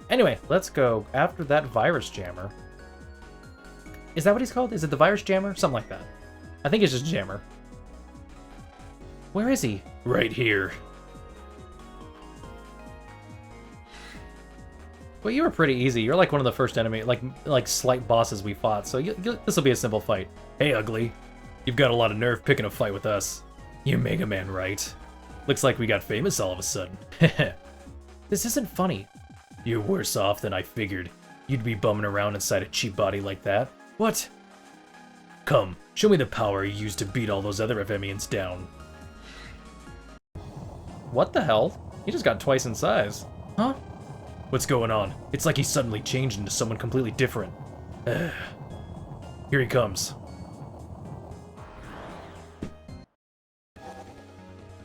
Anyway, let's go after that virus jammer. Is that what he's called? Is it the virus jammer? Something like that. I think it's just jammer. Where is he? Right here. Well, you were pretty easy. You're like one of the first enemy, like slight bosses we fought, so this will be a simple fight. Hey, Ugly. You've got a lot of nerve picking a fight with us. You're Mega Man, right? Looks like we got famous all of a sudden. This isn't funny. You're worse off than I figured. You'd be bumming around inside a cheap body like that. What? Come, show me the power you used to beat all those other Evemians down. What the hell? He just got twice in size. Huh? What's going on? It's like he suddenly changed into someone completely different. Here he comes.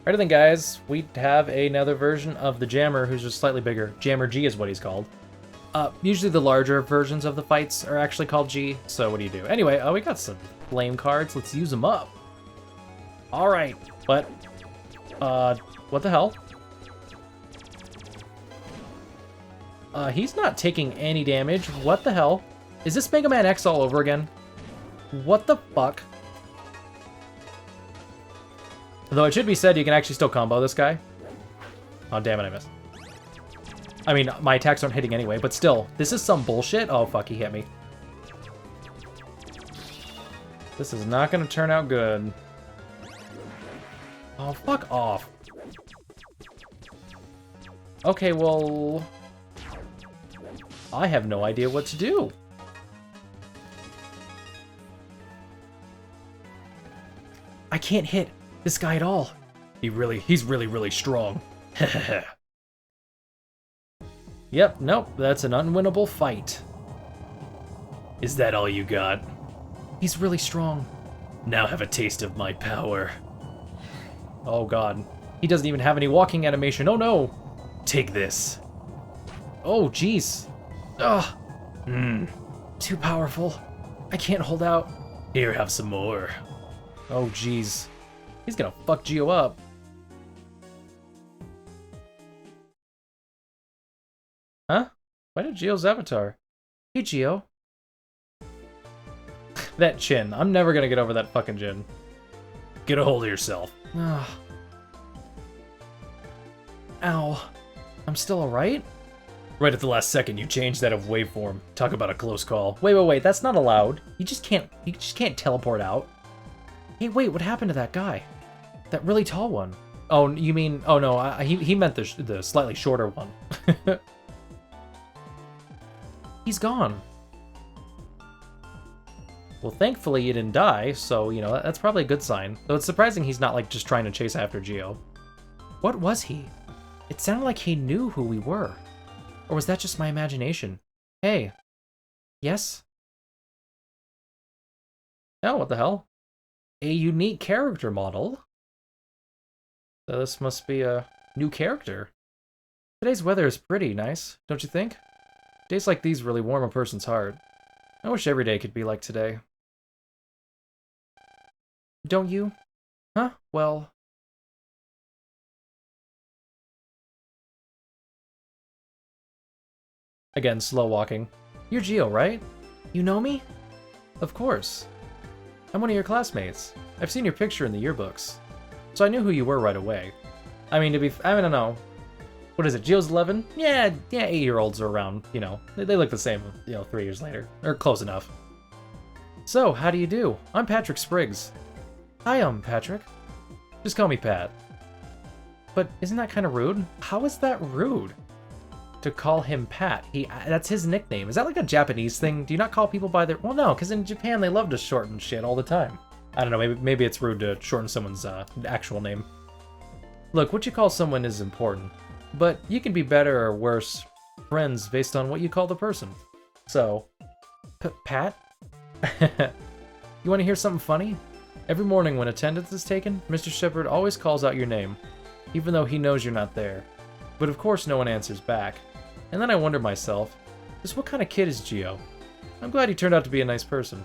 Alright then, guys, we have another version of the Jammer who's just slightly bigger. Jammer G is what he's called. Usually the larger versions of the fights are actually called G, so what do you do? Anyway, we got some flame cards. Let's use them up. Alright, but, what the hell? He's not taking any damage. What the hell? Is this Mega Man X all over again? What the fuck? Though it should be said, you can actually still combo this guy. Oh, damn it, I missed. I mean, my attacks aren't hitting anyway, but still, this is some bullshit. Oh, fuck, he hit me. This is not gonna turn out good. Oh, fuck off. Okay, well... I have no idea what to do. I can't hit this guy at all. He's really strong. Yep, nope, that's an unwinnable fight. Is that all you got? He's really strong. Now have a taste of my power. Oh god. He doesn't even have any walking animation. Oh no! Take this. Oh jeez. Ugh. Too powerful. I can't hold out. Here, have some more. Oh jeez. He's gonna fuck Geo up. Huh? Why did Geo's avatar? Hey Geo. That chin. I'm never gonna get over that fucking chin. Get a hold of yourself. Ugh. Ow. I'm still alright? Right at the last second, you changed that of waveform. Talk about a close call. Wait, that's not allowed. You just can't teleport out. Hey, wait, what happened to that guy? That really tall one. Oh, you mean, oh no, he meant the slightly shorter one. He's gone. Well, thankfully he didn't die, so, you know, that's probably a good sign. Though it's surprising he's not, like, just trying to chase after Geo. What was he? It sounded like he knew who we were. Or was that just my imagination? Hey. Yes? Oh, what the hell? A unique character model? So this must be a new character. Today's weather is pretty nice, don't you think? Days like these really warm a person's heart. I wish every day could be like today. Don't you? Huh? Well... Again, slow walking. You're Geo, right? You know me? Of course. I'm one of your classmates. I've seen your picture in the yearbooks. So I knew who you were right away. I mean, I don't know. What is it, Geo's 11? Yeah, 8-year-olds are around, you know. They look the same, 3 years later. Or close enough. So, how do you do? I'm Patrick Spriggs. Hi, I'm Patrick. Just call me Pat. But isn't that kind of rude? How is that rude? To call him Pat. That's his nickname. Is that like a Japanese thing? Do you not call people by their... Well, no, because in Japan they love to shorten shit all the time. I don't know, maybe it's rude to shorten someone's actual name. Look, what you call someone is important. But you can be better or worse friends based on what you call the person. So, Pat? You want to hear something funny? Every morning when attendance is taken, Mr. Shepard always calls out your name, even though he knows you're not there. But of course no one answers back. And then I wonder myself, just what kind of kid is Geo? I'm glad he turned out to be a nice person.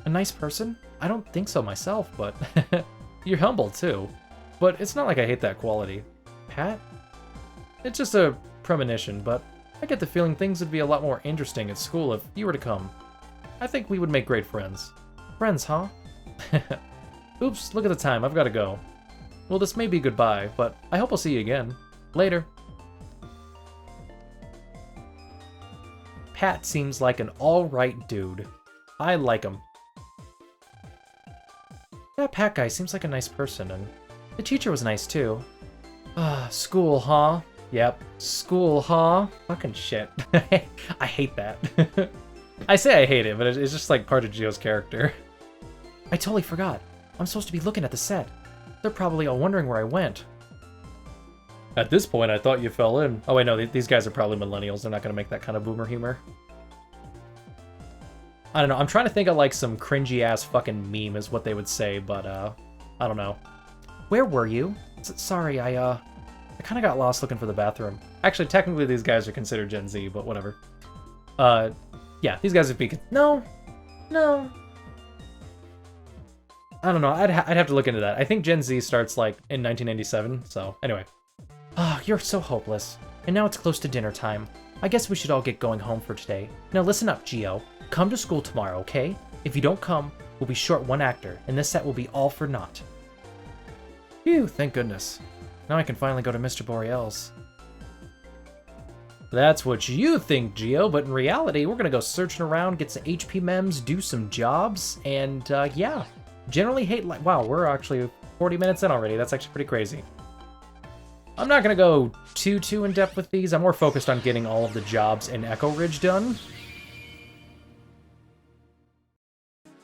A nice person? I don't think so myself, but... You're humble too. But it's not like I hate that quality. Pat? It's just a premonition, but I get the feeling things would be a lot more interesting at school if you were to come. I think we would make great friends. Friends, huh? Oops, look at the time, I've gotta go. Well, this may be goodbye, but I hope I'll see you again. Later. Pat seems like an alright dude. I like him. That Pat guy seems like a nice person, and the teacher was nice too. School, huh? Yep, school, huh? Fucking shit. I hate that. I say I hate it, but it's just like part of Gio's character. I totally forgot. I'm supposed to be looking at the set. They're probably all wondering where I went. At this point, I thought you fell in. Oh wait, no, these guys are probably millennials. They're not gonna make that kind of boomer humor. I don't know, I'm trying to think of like some cringy ass fucking meme is what they would say, but I don't know. Where were you? Sorry, I kind of got lost looking for the bathroom. Actually, technically these guys are considered Gen Z, but whatever. Yeah, these guys would be... No. I don't know, I'd have to look into that. I think Gen Z starts like in 1997, so anyway. You're so hopeless. And now it's close to dinner time. I guess we should all get going home for today. Now listen up, Gio. Come to school tomorrow, okay? If you don't come, we'll be short one actor, and this set will be all for naught. Phew, thank goodness. Now I can finally go to Mr. Boreal's. That's what you think, Gio, but in reality, we're gonna go searching around, get some HP mems, do some jobs, and yeah. Generally hate like wow, we're actually 40 minutes in already. That's actually pretty crazy. I'm not gonna go too in depth with these. I'm more focused on getting all of the jobs in Echo Ridge done.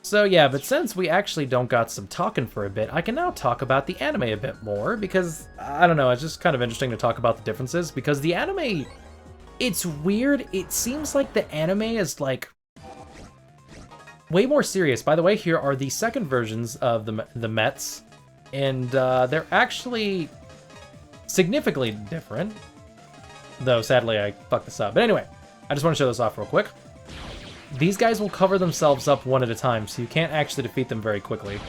So yeah, but since we actually don't got some talking for a bit, I can now talk about the anime a bit more, because, I don't know, it's just kind of interesting to talk about the differences, because the anime, it's weird. It seems like the anime is, like, way more serious. By the way, here are the second versions of the Mets, and they're actually significantly different, though sadly I fucked this up. But anyway, I just want to show this off real quick. These guys will cover themselves up one at a time, so you can't actually defeat them very quickly.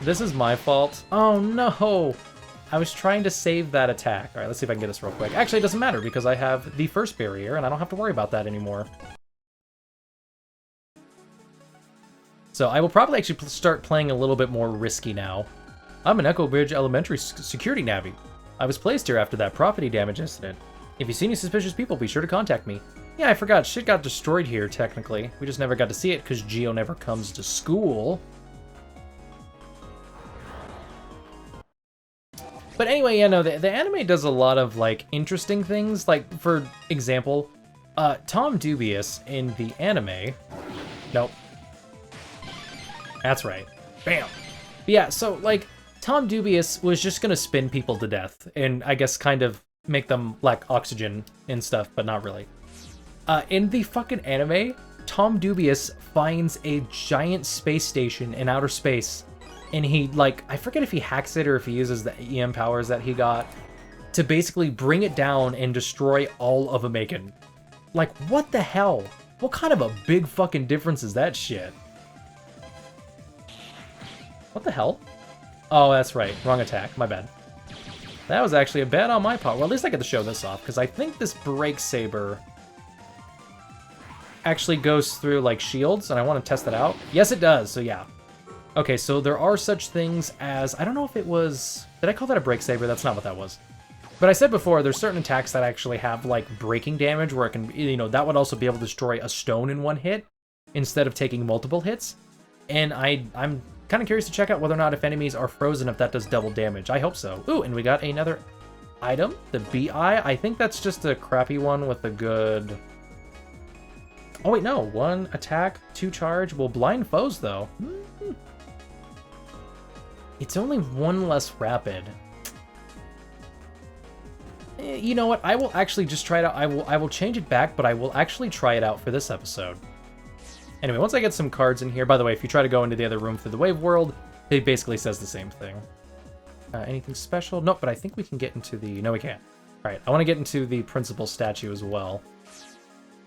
This is my fault. Oh no! I was trying to save that attack. Alright, let's see if I can get this real quick. Actually, it doesn't matter because I have the first barrier and I don't have to worry about that anymore. So I will probably actually start playing a little bit more risky now. I'm an Echo Ridge Elementary security navvy. I was placed here after that property damage incident. If you see any suspicious people, be sure to contact me. Yeah, I forgot. Shit got destroyed here, technically. We just never got to see it because Gio never comes to school. But anyway, yeah, no, the anime does a lot of, like, interesting things. Like, for example, Tom Dubious in the anime... Nope. That's right. Bam! But yeah, so, like, Tom Dubious was just gonna spin people to death. And I guess kind of make them lack oxygen and stuff, but not really. In the fucking anime, Tom Dubious finds a giant space station in outer space, and he, like, I forget if he hacks it or if he uses the EM powers that he got to basically bring it down and destroy all of Amaken. Like, what the hell? What kind of a big fucking difference is that shit? What the hell? Oh, that's right. Wrong attack. My bad. That was actually a bad on my part. Well, at least I get to show this off, because I think this Break Saber actually goes through, like, shields, and I want to test it out. Yes, it does, so yeah. Okay, so there are such things as... I don't know if it was... Did I call that a Break Saber? That's not what that was. But I said before, there's certain attacks that actually have, like, breaking damage, where it can... You know, that would also be able to destroy a stone in one hit, instead of taking multiple hits. And I'm kind of curious to check out whether or not if enemies are frozen, if that does double damage. I hope so. Ooh, and we got another item, the BI. I think that's just a crappy one with a good... Oh wait, no. 1 attack, 2 charge. Will blind foes, though. It's only 1 less rapid. You know what? I will actually just try it out. I will change it back, but I will actually try it out for this episode. Anyway, once I get some cards in here, by the way, if you try to go into the other room through the Wave World, it basically says the same thing. Anything special? Nope, but I think we can get into the... No, we can't. Alright, I want to get into the principal statue as well.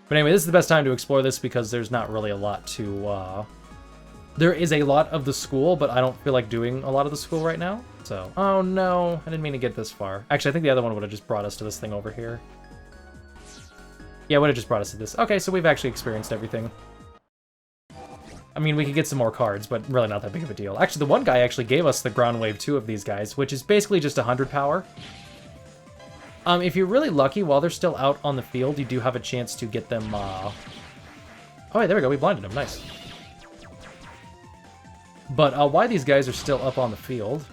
But anyway, this is the best time to explore this because there's not really a lot to There is a lot of the school, but I don't feel like doing a lot of the school right now. So, oh no, I didn't mean to get this far. Actually, I think the other one would have just brought us to this thing over here. Yeah, it would have just brought us to this. Okay, so we've actually experienced everything. I mean, we could get some more cards, but really not that big of a deal. Actually, the one guy actually gave us the Ground Wave 2 of these guys, which is basically just 100 power. If you're really lucky, while they're still out on the field, you do have a chance to get them, Oh, wait, there we go, we blinded them, nice. But why these guys are still up on the field...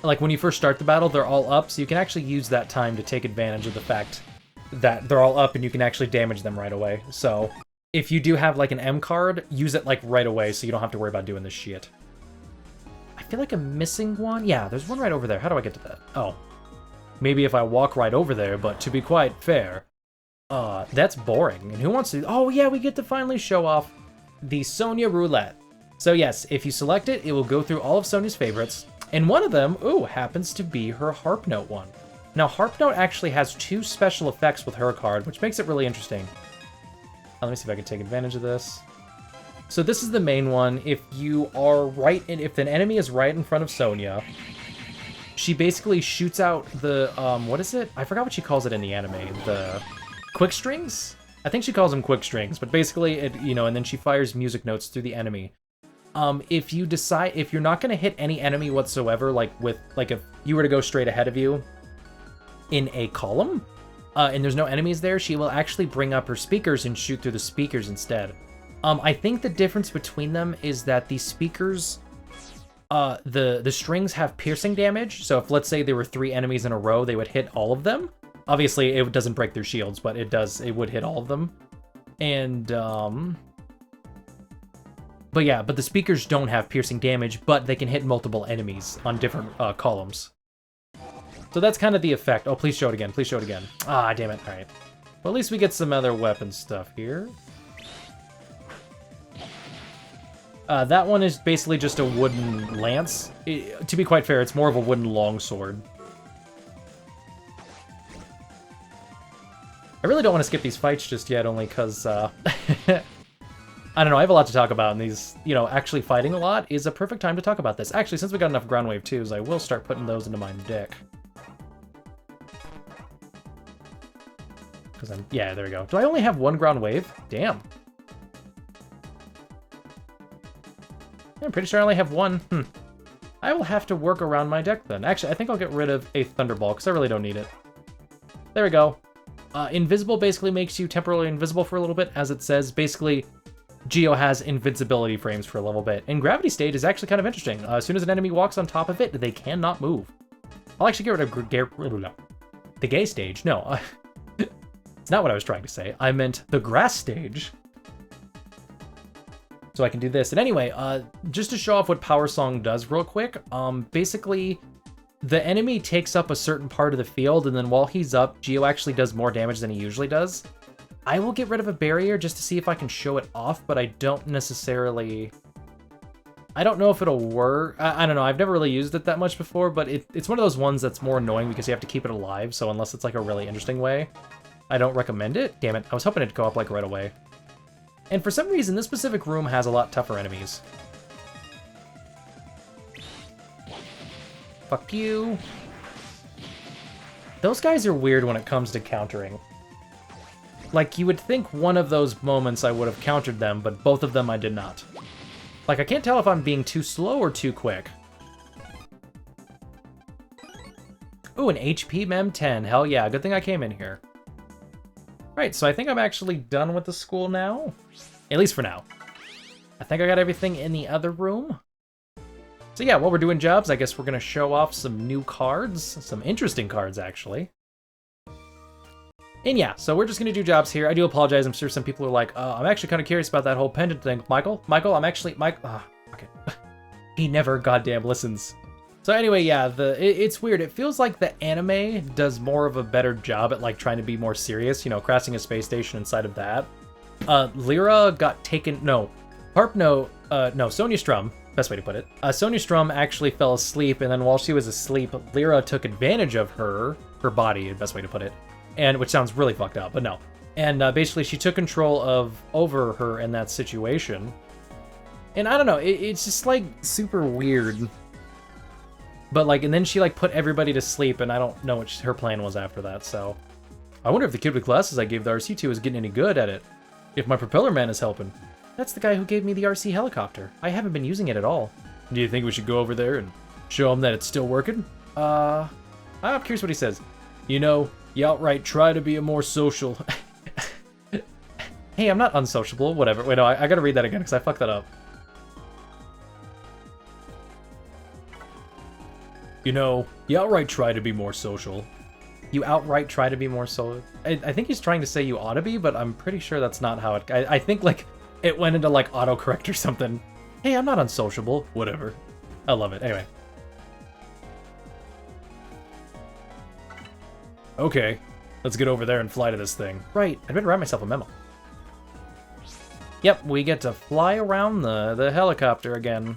Like, when you first start the battle, they're all up, so you can actually use that time to take advantage of the fact that they're all up and you can actually damage them right away. So, if you do have, like, an M card, use it, like, right away so you don't have to worry about doing this shit. I feel like I'm missing one. Yeah, there's one right over there. How do I get to that? Oh. Maybe if I walk right over there, but to be quite fair, that's boring. And who wants to... Oh, yeah, we get to finally show off the Sonia Roulette. So, yes, if you select it, it will go through all of Sonia's favorites. And one of them, ooh, happens to be her Harp Note one. Now, Harp Note actually has 2 special effects with her card, which makes it really interesting. Let me see if I can take advantage of this. So this is the main one. If you are if an enemy is right in front of Sonia, she basically shoots out the, what is it? I forgot what she calls it in the anime. The quick strings? I think she calls them quick strings, but basically, and then she fires music notes through the enemy. If you decide, if you're not going to hit any enemy whatsoever, like if you were to go straight ahead of you in a column, and there's no enemies there, she will actually bring up her speakers and shoot through the speakers instead. I think the difference between them is that the speakers, the strings have piercing damage, so if, let's say, there were 3 enemies in a row, they would hit all of them. Obviously, it doesn't break their shields, but it would hit all of them. And, but the speakers don't have piercing damage, but they can hit multiple enemies on different columns. So that's kind of the effect. Oh, please show it again. Please show it again. Ah, damn it. All right. Well, at least we get some other weapon stuff here. That one is basically just a wooden lance. To be quite fair, it's more of a wooden longsword. I really don't want to skip these fights just yet, only because, I don't know, I have a lot to talk about, and these, actually fighting a lot is a perfect time to talk about this. Actually, since we got enough Ground Wave 2s, I will start putting those into my deck. Yeah, there we go. Do I only have 1 Ground Wave? Damn. I'm pretty sure I only have 1. I will have to work around my deck then. Actually, I think I'll get rid of a Thunderball, because I really don't need it. There we go. Invisible basically makes you temporarily invisible for a little bit, as it says. Basically, Geo has invincibility frames for a little bit. And Gravity Stage is actually kind of interesting. As soon as an enemy walks on top of it, they cannot move. I'll actually get rid of the Gay Stage. No, it's not what I was trying to say. I meant the Grass Stage. So I can do this. And anyway, just to show off what Power Song does real quick, basically, the enemy takes up a certain part of the field, and then while he's up, Geo actually does more damage than he usually does. I will get rid of a barrier just to see if I can show it off, but I don't necessarily... I don't know if it'll work. I don't know. I've never really used it that much before, but it's one of those ones that's more annoying because you have to keep it alive, so unless it's like a really interesting way, I don't recommend it. Damn it. I was hoping it'd go up like right away. And for some reason, this specific room has a lot tougher enemies. Fuck you. Those guys are weird when it comes to countering. Like, you would think one of those moments I would have countered them, but both of them I did not. Like, I can't tell if I'm being too slow or too quick. Ooh, an HP Mem 10. Hell yeah, good thing I came in here. Right, so I think I'm actually done with the school now. At least for now. I think I got everything in the other room. So yeah, while we're doing jobs, I guess we're going to show off some new cards. Some interesting cards, actually. And yeah, so we're just going to do jobs here. I do apologize. I'm sure some people are like, I'm actually kind of curious about that whole pendant thing. Michael, I'm actually... okay. He never goddamn listens. So anyway, yeah, it's weird. It feels like the anime does more of a better job at like trying to be more serious, crafting a space station inside of that. Lyra got taken... No. Sonia Strum, best way to put it. Sonia Strum actually fell asleep, and then while she was asleep, Lyra took advantage of her body, best way to put it. And which sounds really fucked up, but no. And basically she took control over her in that situation. And I don't know, it's just like super weird. But like, and then she like put everybody to sleep, and I don't know what her plan was after that, so. I wonder if the kid with glasses I gave the RC to is getting any good at it. If my propeller man is helping. That's the guy who gave me the RC helicopter. I haven't been using it at all. Do you think we should go over there and show him that it's still working? I'm curious what he says. You know, you outright try to be a more social... Hey, I'm not unsociable, whatever. Wait, no, I gotta read that again because I fucked that up. You know, you outright try to be more social. You outright try to be more social. I think he's trying to say you ought to be, but I'm pretty sure that's not how it... I think, like, it went into, like, autocorrect or something. Hey, I'm not unsociable. Whatever. I love it. Anyway. Okay, let's get over there and fly to this thing. Right, I'd better write myself a memo. Yep, we get to fly around the helicopter again.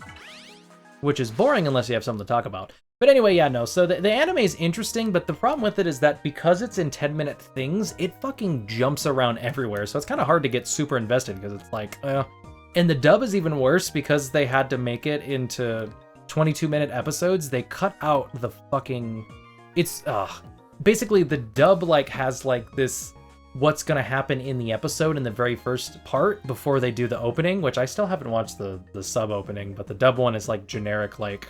Which is boring unless you have something to talk about. But anyway, yeah, no, so the anime is interesting, but the problem with it is that because it's in 10-minute things, it fucking jumps around everywhere, so it's kind of hard to get super invested, because it's like, And the dub is even worse because they had to make it into 22-minute episodes. They cut out the fucking... It's, basically the dub, like, has, like, this... what's gonna happen in the episode in the very first part before they do the opening, which I still haven't watched the sub opening, but the dub one is, like, generic, like...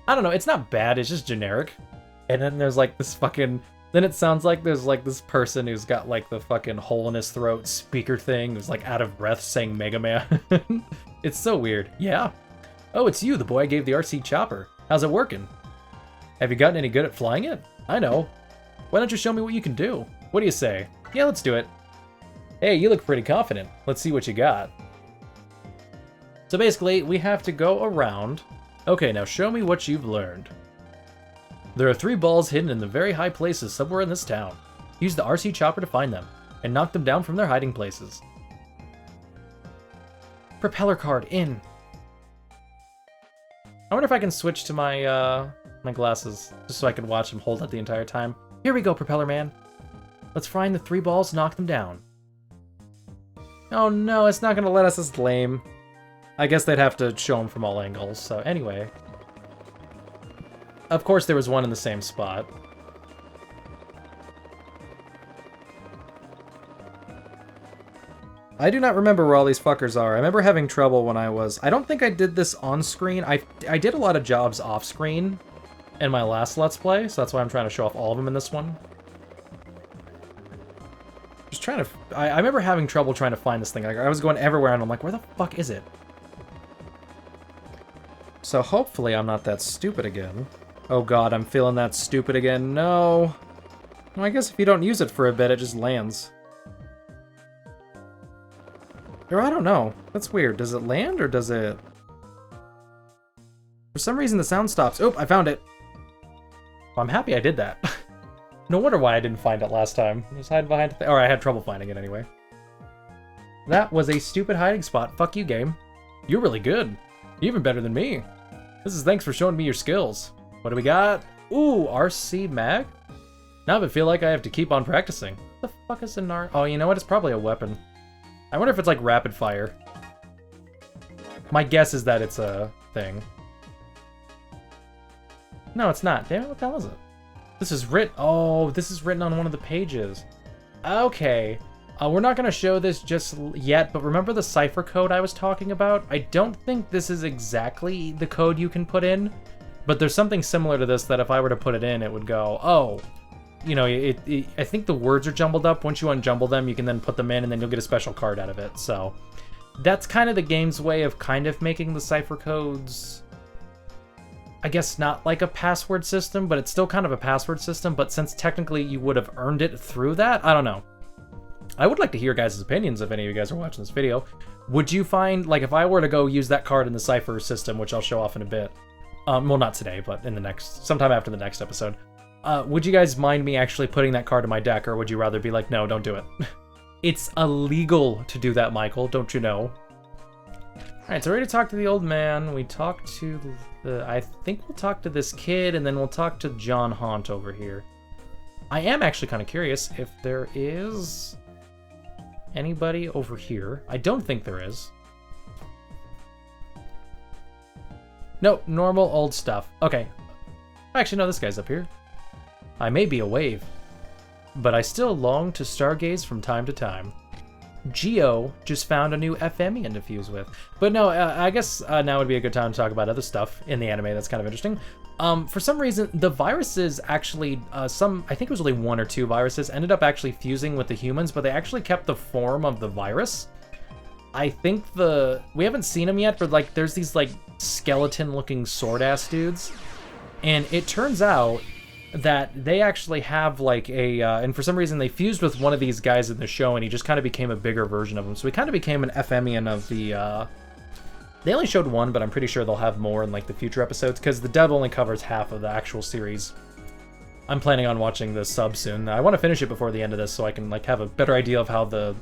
I don't know, it's not bad, it's just generic. And then there's like this fucking... Then it sounds like there's like this person who's got like the fucking hole in his throat speaker thing who's like out of breath saying Mega Man. It's so weird. Yeah. Oh, it's you, the boy I gave the RC chopper. How's it working? Have you gotten any good at flying it? I know. Why don't you show me what you can do? What do you say? Yeah, let's do it. Hey, you look pretty confident. Let's see what you got. So basically, we have to go around... Okay, now show me what you've learned. There are 3 balls hidden in the very high places somewhere in this town. Use the RC chopper to find them, and knock them down from their hiding places. Propeller card, in. I wonder if I can switch to my, my glasses, just so I can watch them hold it the entire time. Here we go, Propeller Man. Let's find the 3 balls and knock them down. Oh no, it's not gonna let us, it's lame. I guess they'd have to show them from all angles, so anyway. Of course there was one in the same spot. I do not remember where all these fuckers are. I remember having trouble when I was... I don't think I did this on screen. I did a lot of jobs off screen in my last Let's Play, so that's why I'm trying to show off all of them in this one. Just trying to... I remember having trouble trying to find this thing. Like, I was going everywhere and I'm like, where the fuck is it? So hopefully I'm not that stupid again. Oh god, I'm feeling that stupid again. No. Well, I guess if you don't use it for a bit, it just lands. Or I don't know. That's weird. Does it land or does it... For some reason the sound stops. Oh, I found it. Well, I'm happy I did that. No wonder why I didn't find it last time. I was hiding behind or I had trouble finding it anyway. That was a stupid hiding spot. Fuck you, game. You're really good. Even better than me. This is thanks for showing me your skills. What do we got? Ooh, RC mag? Now I feel like I have to keep on practicing. What the fuck is an R... Oh, you know what? It's probably a weapon. I wonder if it's like rapid fire. My guess is that it's a thing. No, it's not. Damn it, what the hell is it? This is written... Oh, this is written on one of the pages. Okay. We're not going to show this just yet, but remember the cipher code I was talking about? I don't think this is exactly the code you can put in, but there's something similar to this that if I were to put it in, it would go, oh, you know, I think the words are jumbled up. Once you unjumble them, you can then put them in, and then you'll get a special card out of it. So that's kind of the game's way of kind of making the cipher codes, I guess, not like a password system, but it's still kind of a password system. But since technically you would have earned it through that, I don't know. I would like to hear guys' opinions if any of you guys are watching this video. Would you find, like, if I were to go use that card in the cipher system, which I'll show off in a bit, well, not today, but in the next, sometime after the next episode, would you guys mind me actually putting that card in my deck, or would you rather be like, no, don't do it? It's illegal to do that, Michael, don't you know? Alright, so we're ready to talk to the old man. We talked to I think we'll talk to this kid, and then we'll talk to John Haunt over here. I am actually kind of curious if there is... anybody over here? I don't think there is. No, normal old stuff. Okay. Actually, no, this guy's up here. I may be a wave, but I still long to stargaze from time to time. Geo just found a new FMian to fuse with. But no, I guess now would be a good time to talk about other stuff in the anime that's kind of interesting. For some reason, the viruses actually, I think it was only 1 or 2 viruses, ended up actually fusing with the humans, but they actually kept the form of the virus. I think we haven't seen them yet, but like there's these like skeleton-looking sword-ass dudes. And it turns out that they actually have like and for some reason they fused with one of these guys in the show and he just kind of became a bigger version of him. So he kind of became an FMian of the, they only showed 1, but I'm pretty sure they'll have more in like the future episodes because the dub only covers half of the actual series. I'm planning on watching the sub soon. I want to finish it before the end of this so I can like have a better idea of how the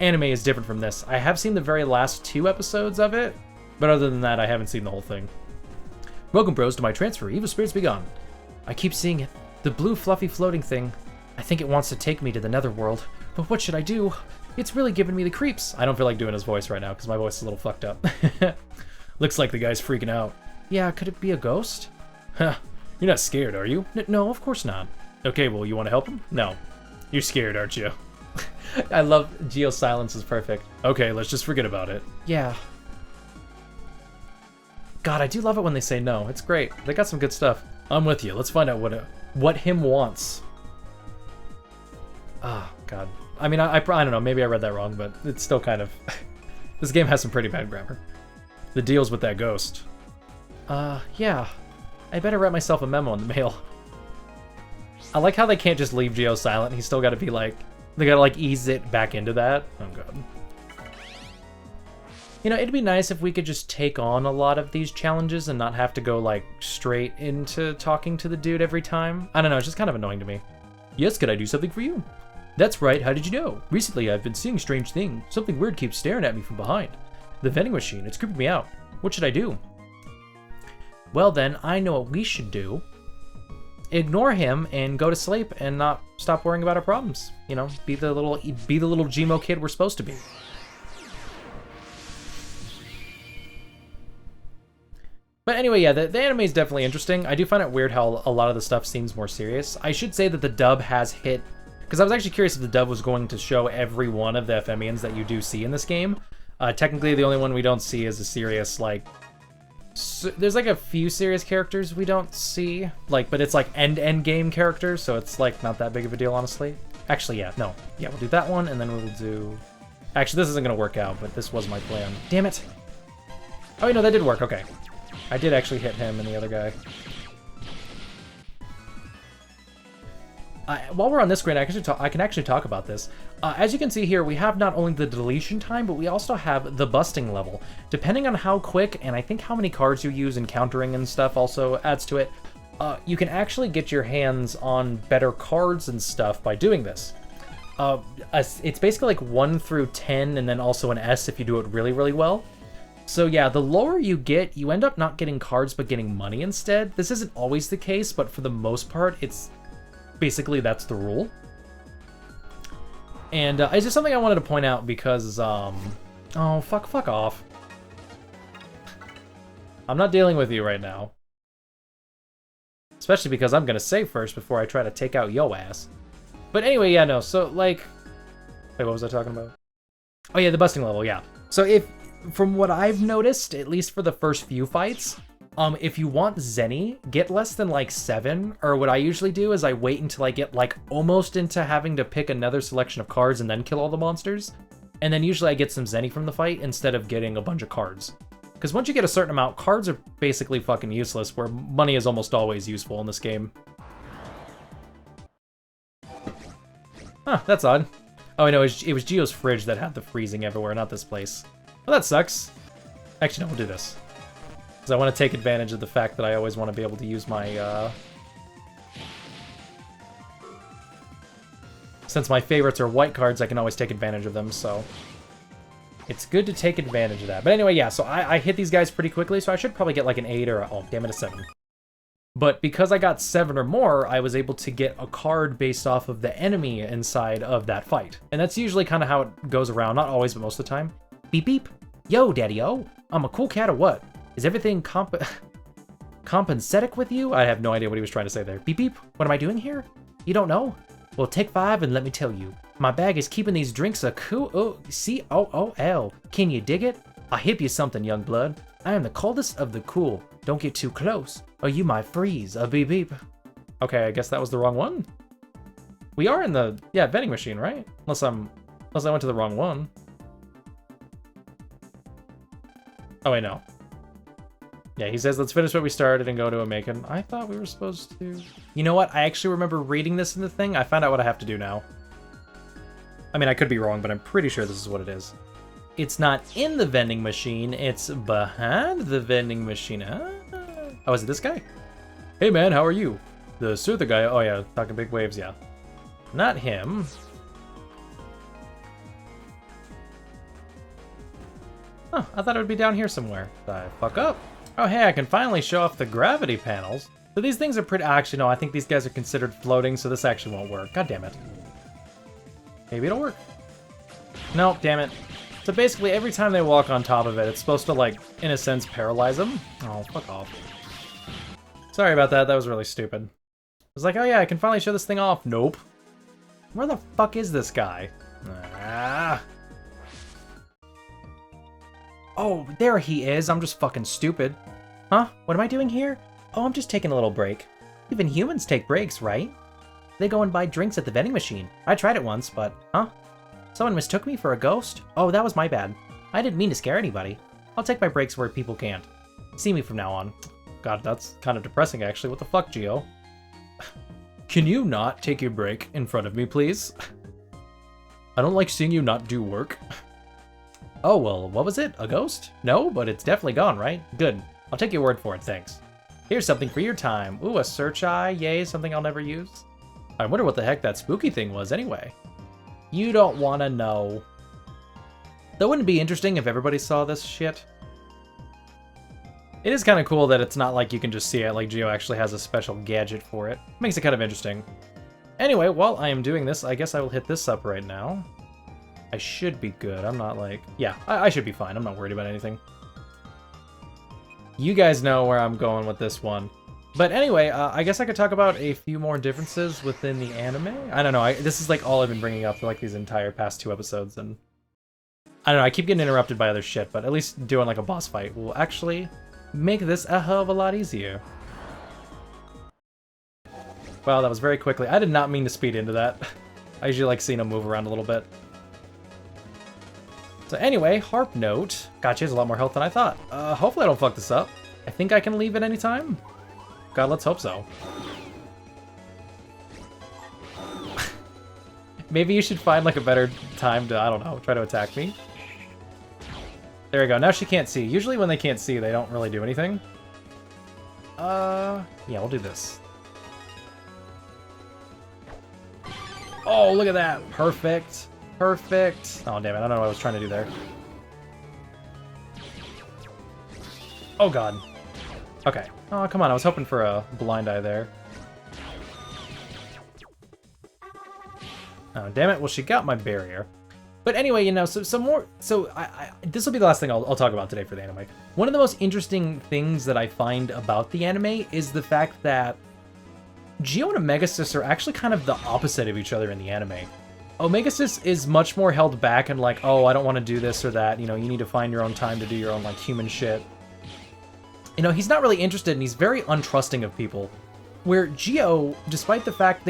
anime is different from this. I have seen the very last 2 episodes of it, but other than that I haven't seen the whole thing. Welcome bros to my transfer, Evil Spirits Be Gone. I keep seeing it. The blue fluffy floating thing. I think it wants to take me to the netherworld. But what should I do? It's really giving me the creeps. I don't feel like doing his voice right now because my voice is a little fucked up. Looks like the guy's freaking out. Yeah, could it be a ghost? Huh. You're not scared, are you? No, of course not. Okay, well, you want to help him? No. You're scared, aren't you? I love Geo's silence is perfect. Okay, let's just forget about it. Yeah. God, I do love it when they say no. It's great. They got some good stuff. I'm with you. Let's find out what him wants. Ah, God. I mean, I don't know. Maybe I read that wrong, but it's still kind of... This game has some pretty bad grammar. The deal's with that ghost. Yeah. I better write myself a memo in the mail. I like how they can't just leave Geo silent. He's still got to be like... They got to like ease it back into that. Oh, God. You know, it'd be nice if we could just take on a lot of these challenges and not have to go, like, straight into talking to the dude every time. I don't know, it's just kind of annoying to me. Yes, could I do something for you? That's right, how did you know? Recently, I've been seeing strange things. Something weird keeps staring at me from behind. The vending machine, it's creeping me out. What should I do? Well then, I know what we should do. Ignore him and go to sleep and not stop worrying about our problems. You know, be the little Gmo kid we're supposed to be. But anyway, yeah, the anime is definitely interesting. I do find it weird how a lot of the stuff seems more serious. I should say that the dub has hit... Because I was actually curious if the dub was going to show every one of the FMians that you do see in this game. Technically, the only one we don't see is a serious, like... there's, like, a few serious characters we don't see. Like, but it's, like, end game characters, so it's, like, not that big of a deal, honestly. Actually, yeah, no. Yeah, we'll do that one, and then we'll do... Actually, this isn't going to work out, but this was my plan. Damn it! Oh, wait, no, that did work, okay. I did actually hit him and the other guy. While we're on this screen, I can actually talk about this. As you can see here, we have not only the deletion time, but we also have the busting level. Depending on how quick, and I think how many cards you use in countering and stuff also adds to it, you can actually get your hands on better cards and stuff by doing this. It's basically like 1 through 10, and then also an S if you do it really, really well. So yeah, the lower you get, you end up not getting cards, but getting money instead. This isn't always the case, but for the most part, it's basically that's the rule. And it's just something I wanted to point out because, oh, fuck off. I'm not dealing with you right now. Especially because I'm gonna save first before I try to take out yo ass. But anyway, yeah, no, so like... Wait, what was I talking about? Oh yeah, the busting level, yeah. So from what I've noticed, at least for the first few fights, if you want Zenny, get less than like 7, or what I usually do is I wait until I get like almost into having to pick another selection of cards and then kill all the monsters. And then usually I get some Zenny from the fight instead of getting a bunch of cards. Because once you get a certain amount, cards are basically fucking useless, where money is almost always useful in this game. Huh, that's odd. Oh, I know, it was Geo's fridge that had the freezing everywhere, not this place. Well, that sucks. Actually, no, we'll do this. Because I want to take advantage of the fact that I always want to be able to use my, Since my favorites are white cards, I can always take advantage of them, so... It's good to take advantage of that. But anyway, yeah, so I hit these guys pretty quickly, so I should probably get like an 8 or oh, damn it, a 7. But because I got 7 or more, I was able to get a card based off of the enemy inside of that fight. And that's usually kind of how it goes around. Not always, but most of the time. Beep beep. Yo, daddy-o. I'm a cool cat or what? Is everything compensatic with you? I have no idea what he was trying to say there. Beep beep. What am I doing here? You don't know? Well, take 5 and let me tell you. My bag is keeping these drinks a cool. Oh, C-O-O-L. Can you dig it? I'll hip you something, young blood. I am the coldest of the cool. Don't get too close, or you might freeze. A beep beep. Okay, I guess that was the wrong one. We are in the vending machine, right? Unless I went to the wrong one. Oh wait, no. Yeah, he says let's finish what we started and go to a Macon. I thought we were supposed to. You know what? I actually remember reading this in the thing. I found out what I have to do now. I mean, I could be wrong, but I'm pretty sure this is what it is. It's not in the vending machine, it's behind the vending machine. Oh, is it this guy? Hey man, how are you? The Suther guy, oh yeah, talking big waves, yeah. Not him. Huh, I thought it would be down here somewhere. Did I fuck up? Oh hey, I can finally show off the gravity panels. So these things are pretty, actually no, I think these guys are considered floating, so this actually won't work. God damn it. Maybe it'll work. Nope, damn it. So basically, every time they walk on top of it, it's supposed to, like, in a sense, paralyze them. Oh, fuck off. Sorry about that. That was really stupid. I was like, oh yeah, I can finally show this thing off. Nope. Where the fuck is this guy? Ah. Oh, there he is. I'm just fucking stupid. Huh? What am I doing here? Oh, I'm just taking a little break. Even humans take breaks, right? They go and buy drinks at the vending machine. I tried it once, but... Huh? Someone mistook me for a ghost? Oh, that was my bad. I didn't mean to scare anybody. I'll take my breaks where people can't. See me from now on. God, that's kind of depressing, actually. What the fuck, Geo? Can you not take your break in front of me, please? I don't like seeing you not do work. Oh, well, what was it? A ghost? No, but it's definitely gone, right? Good. I'll take your word for it, thanks. Here's something for your time. Ooh, a search eye. Yay, something I'll never use. I wonder what the heck that spooky thing was, anyway. You don't want to know. That wouldn't be interesting if everybody saw this shit. It is kind of cool that it's not like you can just see it, like Geo actually has a special gadget for it. Makes it kind of interesting. Anyway, while I am doing this, I guess I will hit this up right now. I should be good. I'm not like... Yeah, I should be fine. I'm not worried about anything. You guys know where I'm going with this one. But anyway, I guess I could talk about a few more differences within the anime. I don't know, this is like all I've been bringing up for like these entire past 2 episodes, and I don't know, I keep getting interrupted by other shit, but at least doing like a boss fight will actually make this a hell of a lot easier. Well, that was very quickly. I did not mean to speed into that. I usually like seeing him move around a little bit. So anyway, Harp Note. God, she has a lot more health than I thought. Hopefully I don't fuck this up. I think I can leave at any time. God, let's hope so. Maybe you should find like a better time to, I don't know, try to attack me. There we go. Now she can't see. Usually when they can't see, they don't really do anything. Yeah, we'll do this. Oh, look at that. Perfect. Perfect. Oh, damn it. I don't know what I was trying to do there. Oh, God. Okay. Oh, come on. I was hoping for a blind eye there. Oh, damn it. Well, she got my barrier. But anyway, you know, some more... So, this will be the last thing I'll talk about today for the anime. One of the most interesting things that I find about the anime is the fact that Geo and Omegasys are actually kind of the opposite of each other in the anime. Omegasys is much more held back and like, oh, I don't want to do this or that. You know, you need to find your own time to do your own, like, human shit. You know, he's not really interested and he's very untrusting of people. Where Geo, despite the fact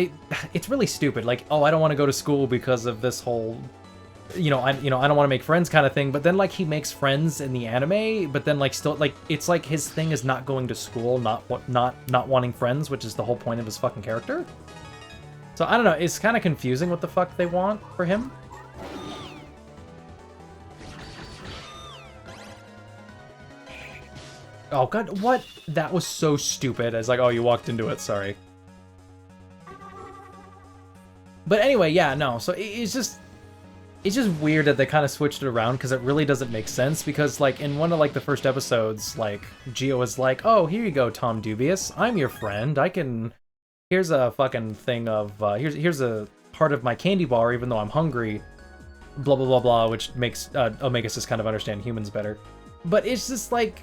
it's really stupid. Like, oh, I don't want to go to school because of this whole... I don't want to make friends kind of thing, but then, like, he makes friends in the anime, but then, like, still, like, it's like his thing is not going to school, not wanting friends, which is the whole point of his fucking character. So, I don't know, it's kind of confusing what the fuck they want for him. Oh, God, what? That was so stupid. It's like, oh, you walked into it, sorry. But anyway, yeah, no, so it's just... it's just weird that they kind of switched it around because it really doesn't make sense. Because like in one of like the first episodes, like Geo was like, "Oh, here you go, Tom Dubious. I'm your friend. I can. Here's a fucking thing of here's a part of my candy bar, even though I'm hungry." Blah blah blah blah, which makes Omegas just kind of understand humans better. But it's just like,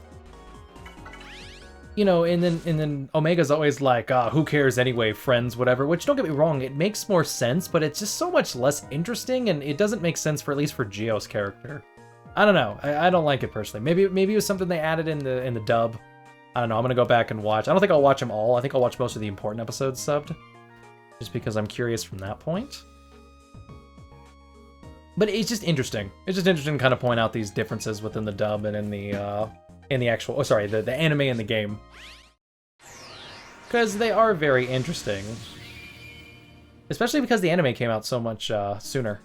you know, and then Omega's always like, who cares anyway, friends, whatever. Which, don't get me wrong, it makes more sense, but it's just so much less interesting, and it doesn't make sense for at least for Geo's character. I don't know. I don't like it personally. Maybe it was something they added in the dub. I don't know. I'm gonna go back and watch. I don't think I'll watch them all. I think I'll watch most of the important episodes subbed, just because I'm curious from that point. But it's just interesting. It's just interesting to kind of point out these differences within the dub and in the actual, the anime and the game. Because they are very interesting. Especially because the anime came out so much sooner.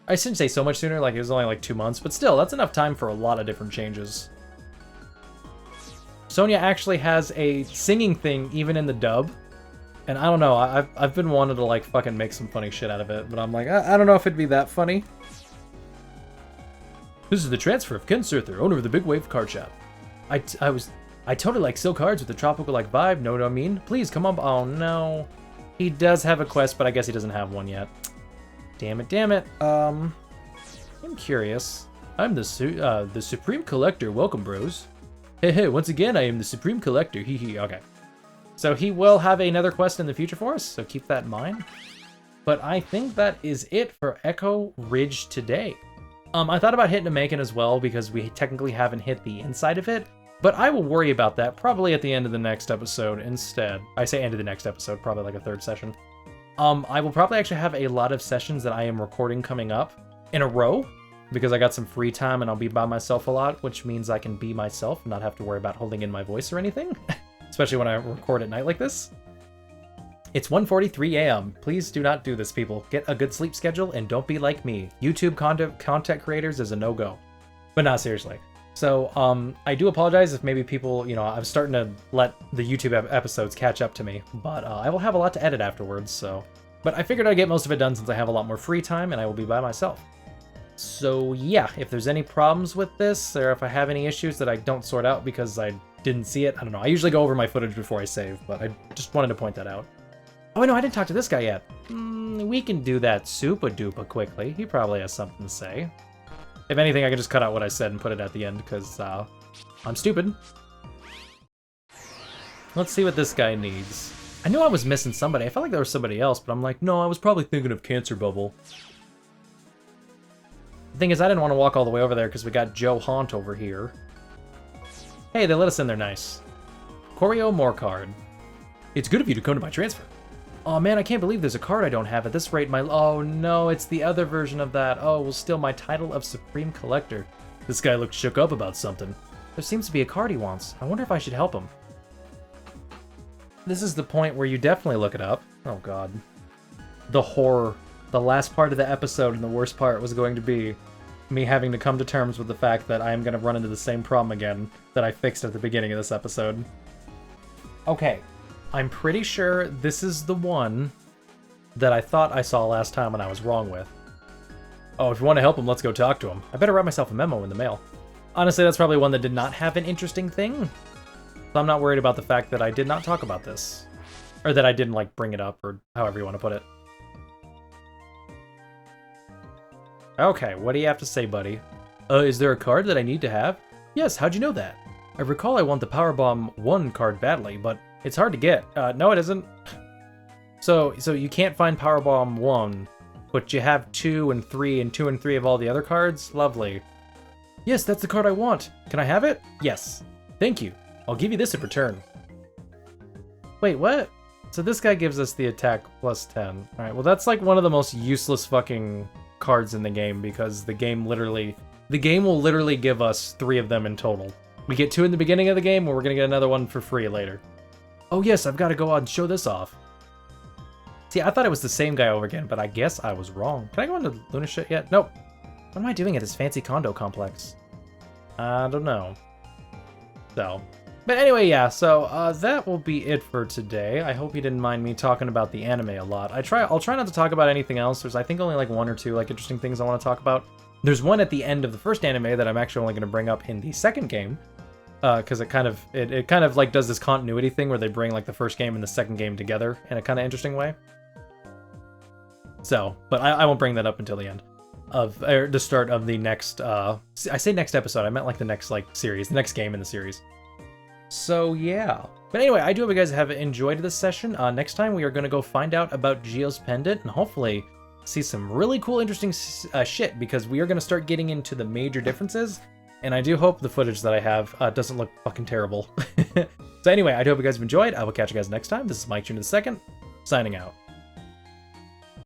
I shouldn't say so much sooner, like it was only like 2 months, but still, that's enough time for a lot of different changes. Sonya actually has a singing thing even in the dub. And I don't know, I've been wanting to like fucking make some funny shit out of it, but I'm like, I don't know if it'd be that funny. This is the transfer of Ken Surther, owner of the Big Wave Card Shop. I totally like silk cards with the tropical-like vibe, know what I mean? Please, come on. Oh, no. He does have a quest, but I guess he doesn't have one yet. Damn it. I'm curious. I'm the Supreme Collector. Welcome, bros. Hey, once again, I am the Supreme Collector. Hee. Okay. So he will have another quest in the future for us, so keep that in mind. But I think that is it for Echo Ridge today. I thought about hitting Namekian as well, because we technically haven't hit the inside of it, but I will worry about that probably at the end of the next episode instead. I say end of the next episode, probably like a third session. I will probably actually have a lot of sessions that I am recording coming up in a row, because I got some free time and I'll be by myself a lot, which means I can be myself and not have to worry about holding in my voice or anything. Especially when I record at night like this. It's 1:43 a.m. Please do not do this, people. Get a good sleep schedule and don't be like me. YouTube content creators is a no-go. But not seriously. So, I do apologize if maybe people, you know, I'm starting to let the YouTube episodes catch up to me. But I will have a lot to edit afterwards, so. But I figured I'd get most of it done since I have a lot more free time and I will be by myself. So yeah, if there's any problems with this, or if I have any issues that I don't sort out because I didn't see it, I don't know. I usually go over my footage before I save, but I just wanted to point that out. Oh, no, I didn't talk to this guy yet. We can do that super-duper quickly. He probably has something to say. If anything, I can just cut out what I said and put it at the end, because I'm stupid. Let's see what this guy needs. I knew I was missing somebody. I felt like there was somebody else, but I'm like, no, I was probably thinking of Cancer Bubble. The thing is, I didn't want to walk all the way over there because we got Joe Haunt over here. Hey, they let us in there nice. Koryo Morcard. It's good of you to come to my transfer. Oh man, I can't believe there's a card I don't have. At this rate, oh no, it's the other version of that. Oh, well, steal my title of Supreme Collector. This guy looked shook up about something. There seems to be a card he wants. I wonder if I should help him. This is the point where you definitely look it up. Oh god. The horror. The last part of the episode and the worst part was going to be me having to come to terms with the fact that I am going to run into the same problem again that I fixed at the beginning of this episode. Okay, I'm pretty sure this is the one that I thought I saw last time and I was wrong with. Oh, if you want to help him, let's go talk to him. I better write myself a memo in the mail. Honestly, that's probably one that did not have an interesting thing. So I'm not worried about the fact that I did not talk about this. Or that I didn't, like, bring it up, or however you want to put it. Okay, what do you have to say, buddy? Is there a card that I need to have? Yes, how'd you know that? I recall I want the Powerbomb 1 card badly, but it's hard to get. No, it isn't. So you can't find Powerbomb 1, but you have 2 and 3 and 2 and 3 of all the other cards? Lovely. Yes, that's the card I want. Can I have it? Yes. Thank you. I'll give you this in return. Wait, what? So this guy gives us the attack plus 10. Alright, well that's like one of the most useless fucking cards in the game, because the game will literally give us 3 of them in total. We get 2 in the beginning of the game, and we're gonna get another one for free later. Oh yes, I've got to go out and show this off. See, I thought it was the same guy over again, but I guess I was wrong. Can I go into Luna shit yet? Nope. What am I doing at this fancy condo complex? I don't know. So, But anyway, yeah, so that will be it for today. I hope you didn't mind me talking about the anime a lot. I'll try not to talk about anything else. There's, I think, only like one or two like interesting things I want to talk about. There's one at the end of the first anime that I'm actually only going to bring up in the second game, because it kind of like does this continuity thing where they bring like the first game and the second game together in a kind of interesting way. So, but I won't bring that up until the end of the start of the next. I say next episode. I meant like the next like series, the next game in the series. So yeah. But anyway, I do hope you guys have enjoyed this session. Next time we are going to go find out about Gio's pendant and hopefully see some really cool, interesting shit, because we are going to start getting into the major differences. And I do hope the footage that I have doesn't look fucking terrible. So anyway, I do hope you guys have enjoyed. I will catch you guys next time. This is Mike Jr. II, signing out.